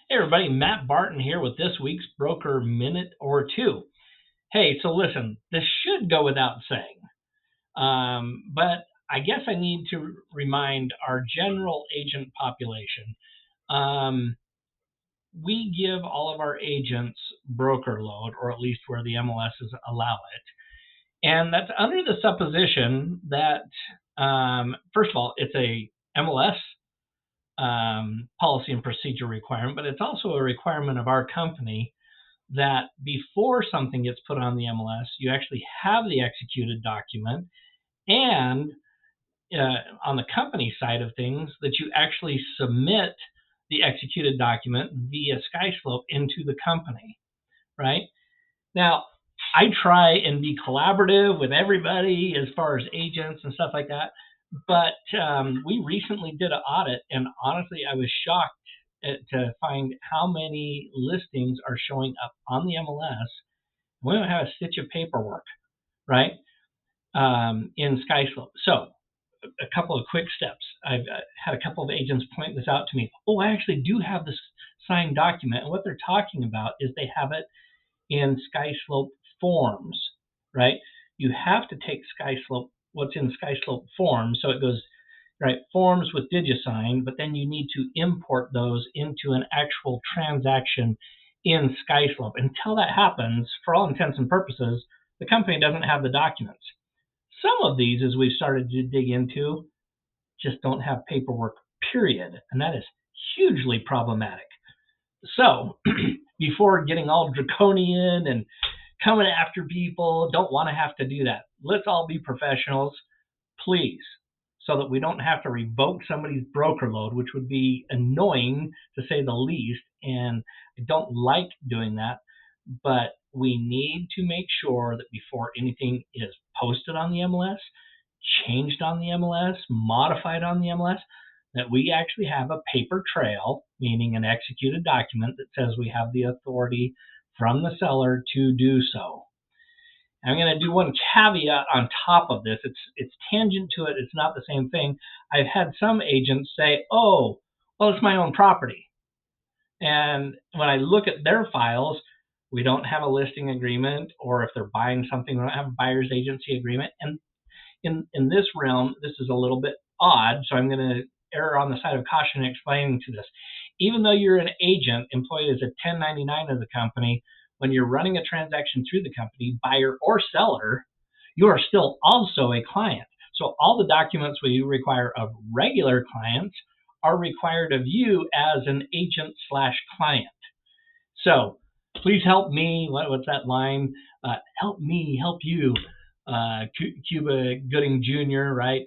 Hey everybody, Matt Barton here with this week's Broker Minute or Two. Hey, so listen, this should go without saying, but I guess I need to remind our general agent population. Um, we give all of our agents broker load, or at least where the MLSs allow it. And that's under the supposition that, first of all, it's a MLS policy and procedure requirement, but it's also a requirement of our company that before something gets put on the MLS, you actually have the executed document, and on the company side of things, that you actually submit the executed document via SkySlope into the company, right? Now, I try and be collaborative with everybody as far as agents and stuff like that, but we recently did an audit, and honestly, I was shocked to find how many listings are showing up on the MLS. We don't have a stitch of paperwork, right, in SkySlope. So a couple of quick steps. I've had a couple of agents point this out to me. Oh, I actually do have this signed document. And what they're talking about is they have it in SkySlope forms, right? You have to take SkySlope, what's in SkySlope forms. So it goes, right, forms with DigiSign, but then you need to import those into an actual transaction in SkySlope. Until that happens, for all intents and purposes, the company doesn't have the documents. Some of these, as we've started to dig into, just don't have paperwork, period. And that is hugely problematic. So before getting all draconian and coming after people, don't want to have to do that. Let's all be professionals, please, so that we don't have to revoke somebody's broker load, which would be annoying to say the least. And I don't like doing that, but we need to make sure that before anything is posted on the MLS, changed on the MLS, modified on the MLS, that we actually have a paper trail, meaning an executed document that says we have the authority from the seller to do so. I'm going to do one caveat on top of this. It's tangent to it. It's not the same thing. I've had some agents say, oh, well, it's my own property. And when I look at their files, we don't have a listing agreement, or if they're buying something, we don't have a buyer's agency agreement. And in this realm, this is a little bit odd, so I'm going to err on the side of caution in explaining to this. Even though you're an agent employed as a 1099 of the company, when you're running a transaction through the company, buyer or seller, you are still also a client. So all the documents we require of regular clients are required of you as an agent slash client. So please help me. What's that line? Help me, help you. Cuba Gooding Jr., right?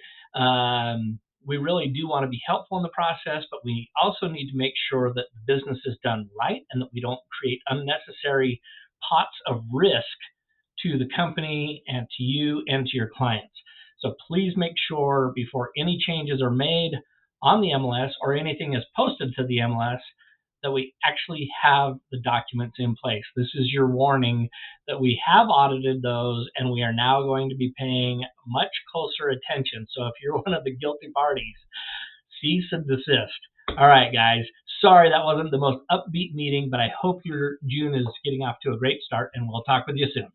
We really do want to be helpful in the process, but we also need to make sure that the business is done right and that we don't create unnecessary pots of risk to the company and to you and to your clients. So please make sure before any changes are made on the MLS or anything is posted to the MLS that we actually have the documents in place. This is your warning that we have audited those and we are now going to be paying much closer attention. So if you're one of the guilty parties, cease and desist. All right, guys. Sorry that wasn't the most upbeat meeting, but I hope your June is getting off to a great start, and we'll talk with you soon.